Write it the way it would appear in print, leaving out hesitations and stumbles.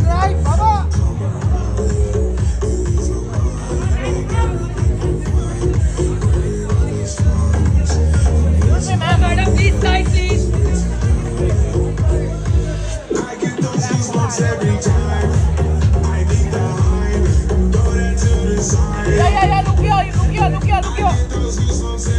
Right, Baba. Madam, please side, please. I get those goosebumps every time. I need the hype. Throw that to the side. Yeah. Look here. I get those goosebumps